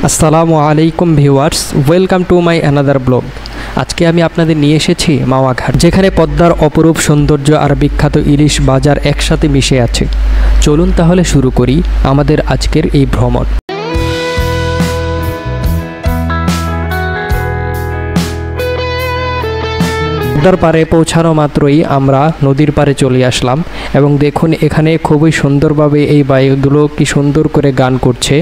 আসসালামু আলাইকুম viewers, welcome to my another blog. আজকে আমি আপনাদের নিয়ে এসেছি মাওয়া ঘাট, যেখানে পদ্মার অপরূপ সৌন্দর্য আর বিখ্যাত ইলিশ বাজার একসাথে মিশে আছে। চলুন তাহলে শুরু করি আমাদের আজকের এই ভ্রমণ। পদ্মার পাড়ে পৌঁছানো মাত্রই আমরা নদীর পাড়ে চলে আসলাম এবং দেখুন এখানে খুবই সুন্দরভাবে এই বাইকগুলো কি সুন্দর করে গান করছে।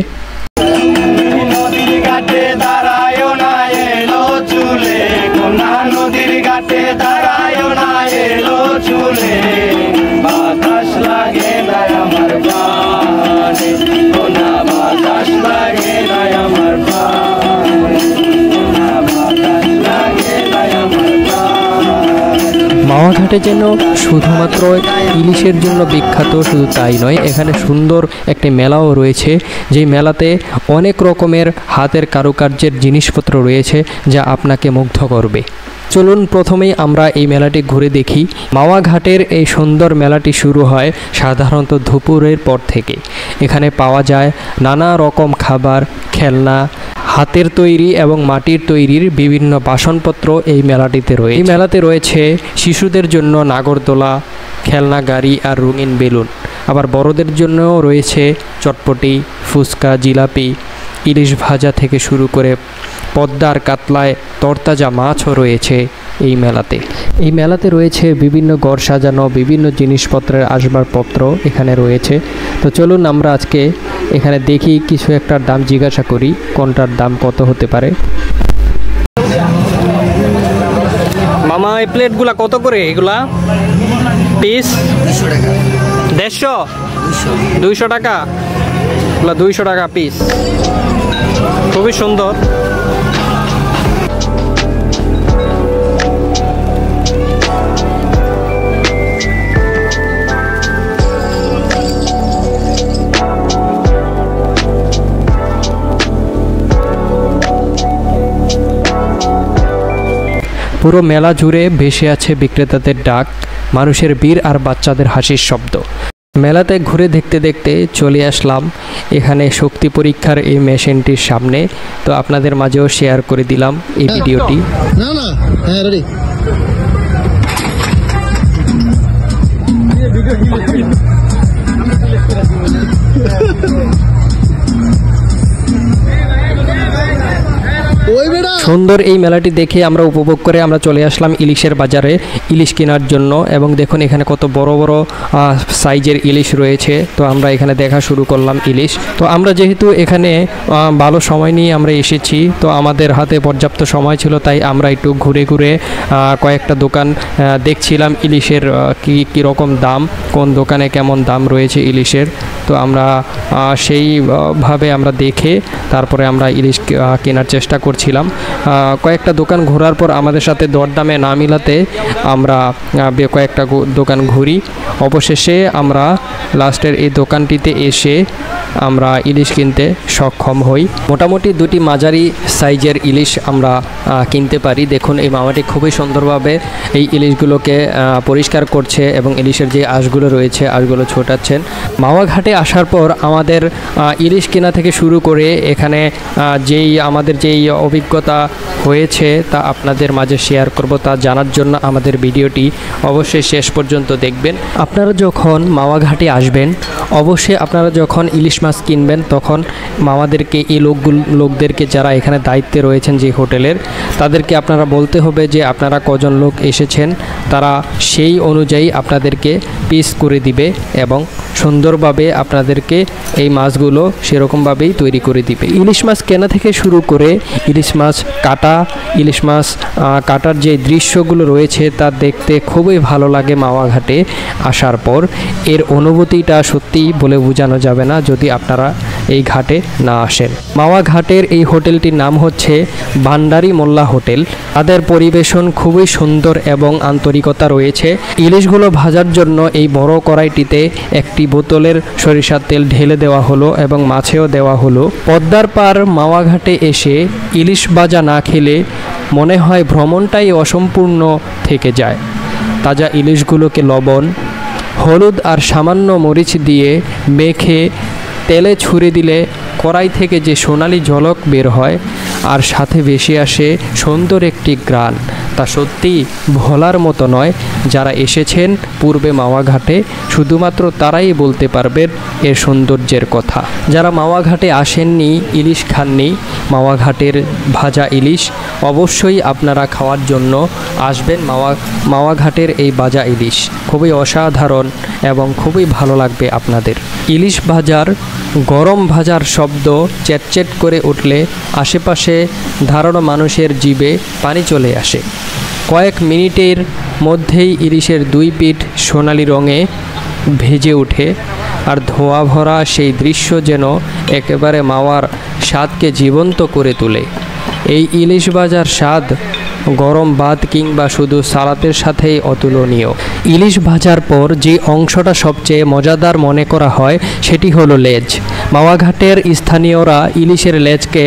মাওয়া ঘাটে যেন শুধুমাত্র ইলিশের জন্য বিখ্যাত, শুধু তাই নয়, এখানে সুন্দর একটি মেলাও রয়েছে, যেই মেলাতে অনেক রকমের হাতের কারুকার্যের জিনিসপত্র রয়েছে যা আপনাকে মুগ্ধ করবে। চলুন প্রথমেই আমরা এই মেলাটি ঘুরে দেখি। মাওয়া ঘাটের এই সুন্দর মেলাটি শুরু হয় সাধারণত দুপুরের পর থেকে। এখানে পাওয়া যায় নানা রকম খাবার, খেলনা, হাতের তৈরি এবং মাটির তৈরির বিভিন্ন বাসনপত্র এই মেলাটিতে রয়েছে। এই মেলাতে রয়েছে শিশুদের জন্য নাগরদোলা, খেলনা গাড়ি আর রঙিন বেলুন। আবার বড়দের জন্যও রয়েছে চটপটি, ফুচকা, জিলাপি, ইলিশ ভাজা থেকে শুরু করে পদ্মার কাতলায় তরতাজা মাছও রয়েছে এই মেলাতে। এই মেলাতে রয়েছে বিভিন্ন ঘর সাজানো, বিভিন্ন জিনিসপত্রের আসবাবপত্র এখানে রয়েছে। তো চলুন আমরা আজকে এখানে দেখি, কিছু একটার দাম জিজ্ঞাসা করি কোনটার দাম কত হতে পারে। মামা, এই প্লেটগুলা কত করে? এগুলা পিস 150, 200 টাকা, 200 টাকা পিস। খুবই সুন্দর। পুরো মেলা জুড়ে ভেসে আছে বিক্রেতাদের ডাক, মানুষের ভিড় আর বাচ্চাদের হাসির শব্দ। মেলাতে ঘুরে দেখতে দেখতে চলে আসলাম এখানে শক্তি পরীক্ষার এই মেশিনটির সামনে। তো আপনাদের মাঝেও শেয়ার করে দিলাম এই ভিডিওটি। সুন্দর এই মেলাটি দেখে আমরা উপভোগ করে আমরা চলে আসলাম ইলিশের বাজারে ইলিশ কেনার জন্য। এবং দেখুন এখানে কত বড় বড় সাইজের ইলিশ রয়েছে। তো আমরা এখানে দেখা শুরু করলাম ইলিশ। তো আমরা যেহেতু এখানে ভালো সময় নিয়ে আমরা এসেছি, তো আমাদের হাতে পর্যাপ্ত সময় ছিল, তাই আমরা একটু ঘুরে ঘুরে কয়েকটা দোকান দেখছিলাম ইলিশের কীরকম দাম, কোন দোকানে কেমন দাম রয়েছে ইলিশের। তো আমরা সেইভাবে আমরা দেখে তারপরে আমরা ইলিশ কেনার চেষ্টা করছিলাম। কয়েকটা দোকান ঘোরার পর আমাদের সাথে দরদামে না মিলাতে আমরা কয়েকটা দোকান ঘুরি। অবশেষে আমরা লাস্টের এই দোকানটিতে এসে আমরা ইলিশ কিনতে সক্ষম হই। মোটামুটি দুটি মাঝারি সাইজের ইলিশ আমরা কিনতে পারি। দেখুন এই মামাটি খুবই সুন্দরভাবে এই ইলিশগুলোকে পরিষ্কার করছে এবং ইলিশের যে আঁশগুলো রয়েছে আঁশগুলো ছোটাচ্ছেন। মাওয়া ঘাটে আসার পর আমাদের ইলিশ কেনা থেকে শুরু করে এখানে আমাদের যেই অভিজ্ঞতা হয়েছে তা আপনাদের মাঝে শেয়ার করব। তা জানার জন্য আমাদের ভিডিওটি অবশ্যই শেষ পর্যন্ত দেখবেন। আপনারা যখন মাওয়া ঘাটে আসবেন, অবশ্যই আপনারা যখন ইলিশ মাছ কিনবেন তখন মামাদেরকে, এই লোকদেরকে যারা এখানে দায়িত্বে রয়েছেন যে হোটেলের, তাদেরকে আপনারা বলতে হবে যে আপনারা কজন লোক এসেছেন, তারা সেই অনুযায়ী আপনাদেরকে পিস করে দিবে এবং সুন্দরভাবে আপনাদেরকে এই মাছগুলো সেরকমভাবেই তৈরি করে দিবে। ইলিশ মাছ কেনা থেকে শুরু করে ইলিশ মাছ কাটা, ইলিশ মাছ কাটার যে দৃশ্যগুলো রয়েছে তা দেখতে খুবই ভালো লাগে মাওয়া ঘাটে আসার পর। এর অনুভূতিটা সত্যিই বলে বোঝানো যাবে না যদি আপনারা এই ঘাটে না আসেন। মাওয়া ঘাটের এই হোটেলটির নাম হচ্ছে ভান্ডারি মোল্লা হোটেল। তাদের পরিবেশন খুবই সুন্দর এবং আন্তরিকতা রয়েছে। ইলিশগুলো ভাজার জন্য এই বড় কড়াইটিতে একটি বোতলের সরিষার তেল ঢেলে দেওয়া হলো এবং মাছেও দেওয়া হলো। পদ্মার পার মাওয়া ঘাটে এসে ইলিশ ভাজা না খেলে মনে হয় ভ্রমণটাই অসম্পূর্ণ থেকে যায়। তাজা ইলিশগুলোকে লবণ, হলুদ আর সামান্য মরিচ দিয়ে মেখে তেলে ছুঁড়ে দিলে কড়াই থেকে যে সোনালি ঝলক বের হয় আর সাথে ভেসে আসে সুন্দর একটি গ্রান, তা সত্যি ভোলার মতো নয়। যারা এসেছেন পূর্বে মাওয়া ঘাটে শুধুমাত্র তারাই বলতে পারবেন এর সৌন্দর্যের কথা। যারা মাওয়া ঘাটে আসেননি, ইলিশ খাননি, মাওয়া ঘাটের ভাজা ইলিশ অবশ্যই আপনারা খাওয়ার জন্য আসবেন। মাওয়া ঘাটের এই ভাজা ইলিশ খুবই অসাধারণ এবং খুবই ভালো লাগবে আপনাদের। ইলিশ ভাজার গরম ভাজার শব্দ চেটচেট করে উঠলে আশেপাশে ধারণা মানুষের জিভে পানি চলে আসে। কয়েক মিনিটের মধ্যেই ইলিশের দুই পিঠ সোনালি রঙে ভেজে ওঠে আর ধোয়া ভরা সেই দৃশ্য যেন একেবারে মাওয়ার স্বাদকে জীবন্ত করে তোলে। এই ইলিশ ভাজার স্বাদ গরম ভাত কিংবা শুধু সালাতের সাথেই অতুলনীয়। ইলিশ ভাজার পর যে অংশটা সবচেয়ে মজাদার মনে করা হয় সেটি হলো লেজ। মাওয়া ঘাটের স্থানীয়রা ইলিশের লেজকে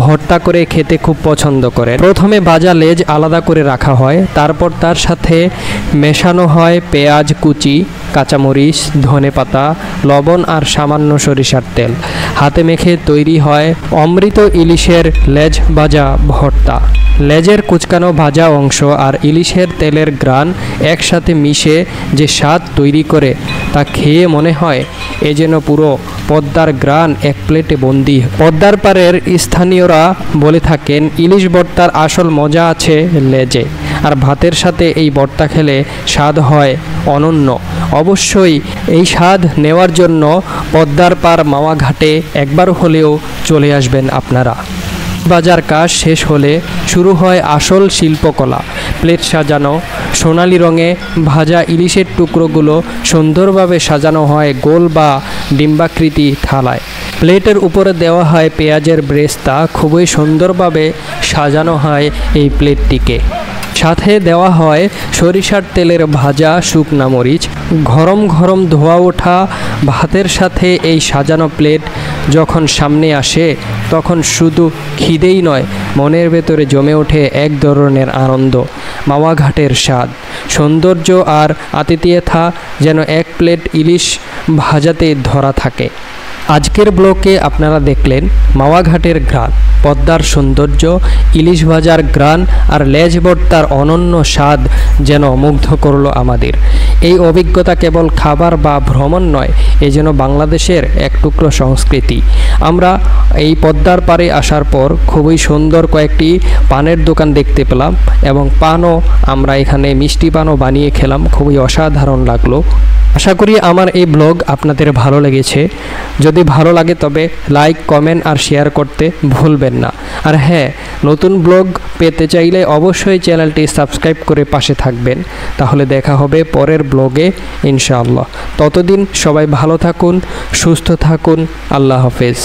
ভর্তা করে খেতে খুব পছন্দ করে। প্রথমে ভাজা লেজ আলাদা করে রাখা হয়, তারপর তার সাথে মেশানো হয় পেঁয়াজ কুচি, কাঁচামরিচ, ধনেপাতা, লবণ আর সামান্য সরিষার তেল। হাতে মেখে তৈরি হয় অমৃত ইলিশের লেজ ভাজা ভর্তা। লেজের কুচকানো ভাজা অংশ আর ইলিশের তেলের গ্রান একসাথে মিশে যে স্বাদ তৈরি করে তা খেয়ে মনে হয় এ যেন পুরো পদ্মার গ্রান এক প্লেটে বন্দি। পদ্মার পাড়ের স্থানীয়রা বলে থাকেন ইলিশ ভর্তার আসল মজা আছে লেজে, আর ভাতের সাথে এই ভর্তা খেলে স্বাদ হয় অনন্য। অবশ্যই এই স্বাদ নেওয়ার জন্য পদ্মার পাড় মাওয়া ঘাটে একবার হলেও চলে আসবেন আপনারা। বাজার কাজ শেষ হলে শুরু হয় আসল শিল্পকলা। প্লেট সাজানো, সোনালি রঙে ভাজা ইলিশের টুকরোগুলো সুন্দরভাবে সাজানো হয় গোল বা ডিম্বাকৃতি থালায়। প্লেটের উপরে দেওয়া হয় পেঁয়াজের ব্রেস্তা, খুবই সুন্দরভাবে সাজানো হয় এই প্লেটটিকে। সাথে দেওয়া হয় সরিষার তেলের ভাজা শুকনা মরিচ। গরম গরম ধোয়া ওঠা ভাতের সাথে এই সাজানো প্লেট যখন সামনে আসে তখন শুধু খিদেই নয়, মনের ভেতরে জমে ওঠে এক ধরনের আনন্দ। মাওয়া ঘাটের স্বাদ, সৌন্দর্য আর আতিথেয়তা যেন এক প্লেট ইলিশ ভাজাতে ধরা থাকে। আজকের ব্লকে আপনারা দেখলেন মাওয়া ঘাটের গ্রান, পদ্মার সৌন্দর্য, ইলিশ ভাজার গ্রান আর লেজ ভর্তার অনন্য স্বাদ যেন মুগ্ধ করলো আমাদের। এই অভিজ্ঞতা কেবল খাবার বা ভ্রমণ নয়, এ যেন বাংলাদেশের এক টুকরো সংস্কৃতি। আমরা এই পদ্মার পাড়ে আসার পর খুবই সুন্দর কয়েকটি পানের দোকান দেখতে পেলাম এবং পানও আমরা এখানে মিষ্টি পানও বানিয়ে খেলাম, খুবই অসাধারণ লাগলো। আশা করি আমার এই ব্লগ আপনাদের ভালো লেগেছে। যদি ভালো লাগে তবে লাইক, কমেন্ট আর শেয়ার করতে ভুলবেন না। আর হ্যাঁ, নতুন ব্লগ পেতে চাইলে অবশ্যই চ্যানেলটি সাবস্ক্রাইব করে পাশে থাকবেন। তাহলে দেখা হবে পরের ব্লগে ইনশাআল্লাহ। ততদিন সবাই ভালো থাকুন, সুস্থ থাকুন। আল্লাহ হাফেজ।